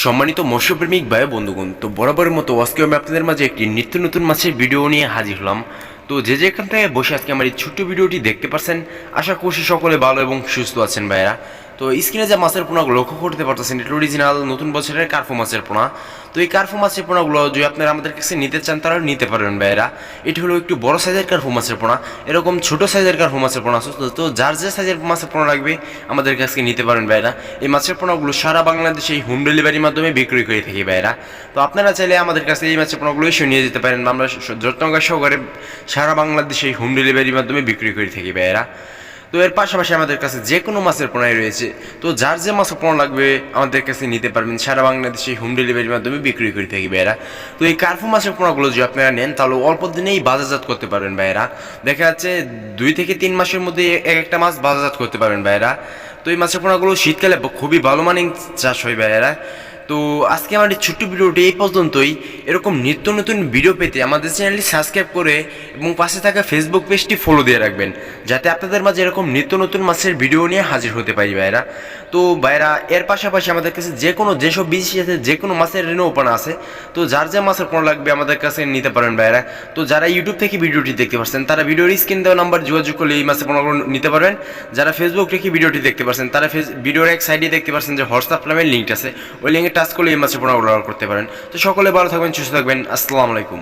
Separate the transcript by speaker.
Speaker 1: সম্মানিত মৎস্যপ্রেমিক ভাই বন্ধুগণ, তো বরাবরের মতো আজকে আমি আপনাদের মাঝে একটি নিত্য নতুন মাছের ভিডিও নিয়ে হাজির হলাম। তো যে যেখান থেকে বসে আজকে আমার এই ছোট্ট ভিডিওটি দেখতে পাচ্ছেন, আশা করছি সকলে ভালো এবং সুস্থ আছেন ভাইরা। তো স্ক্রিনে যে মাছের পোনাগুলো লক্ষ্য করতে পারতেছেন, এটা অরিজিনাল নতুন বছরের কার্ফু মাছের পোনা। তো এই কার্ফু মাছের পোনাগুলো যদি আপনারা আমাদের কাছে নিতে চান তারাও নিতে পারবেন ভাইরা। এটি হলো একটু বড় সাইজের কার্ফু মাছের পোনা, এরকম ছোট সাইজের কার্ফু মাছের পোনা আছে। তো যার যে সাইজের মাছের পোনা লাগবে আমাদের কাছে নিতে পারেন ভাইরা। এই মাছের পোনাগুলো সারা বাংলাদেশে এই হোম ডেলিভারির মাধ্যমে বিক্রি করে থাকি ভাইরা। তো আপনারা চাইলে আমাদের কাছে এই মাছের পোনাগুলো এসে নিয়ে যেতে পারেন। আমরা যত্নকার সহকারে সারা বাংলাদেশে এই হোম ডেলিভারির মাধ্যমে বিক্রি করে থাকি ভাইরা। তো এর পাশাপাশি আমাদের কাছে যে কোনো মাছের পোনাই রয়েছে। তো যার যে মাছের পোনা লাগবে আমাদের কাছে নিতে পারবেন, সারা বাংলাদেশে হোম ডেলিভারির মাধ্যমে বিক্রি করে থাকি ভাইরা। তো এই কার্ফু মাছের পোনাগুলো যদি আপনারা নেন তাহলে অল্প দিনেই বাজারজাত করতে পারবেন ভাইরা। দেখা যাচ্ছে 2 থেকে 3 মাসের মধ্যে এক একটা মাছ বাজারজাত করতে পারবেন ভাইরা। তো এই মাছের পোনাগুলো শীতকালে খুবই ভালো মানের চাষ হয় ভাইরা। তো আজকে আমার এই ছোট্ট ভিডিওটি এই পর্যন্তই। এরকম নিত্য নতুন ভিডিও পেতে আমাদের চ্যানেলটি সাবস্ক্রাইব করে এবং পাশে থাকা ফেসবুক পেজটি ফলো দিয়ে রাখবেন, যাতে আপনাদের মাঝে এরকম নিত্য নতুন মাছের ভিডিও নিয়ে হাজির হতে পারি ভাইরা। তো ভাইরা, এর পাশাপাশি আমাদের কাছে যেসব বিদেশি আছে যে কোনো মাছের রেণু ওপেন আছে। তো যার যে মাছের পোনা লাগবে আমাদের কাছে নিতে পারেন ভাইরা। তো যারা ইউটিউব থেকে ভিডিওটি দেখতে পাচ্ছেন তারা ভিডিওর স্ক্রিন দেওয়া নাম্বার যোগাযোগ করলে এই মাছের পোনাগুলো নিতে পারবেন। যারা ফেসবুক থেকে ভিডিওটি দেখতে পাচ্ছেন তারা ভিডিওর এক সাইডে দেখতে পাচ্ছেন যে হোয়াটসঅ্যাপ নামের লিঙ্ক আছে, ওই লিঙ্কে টাচ করলে এই মাছের পোনাগুলো অর্ডার করতে পারেন। তো সকলে ভালো থাকবেন, সুস্থ থাকবেন। আসসালামু আলাইকুম।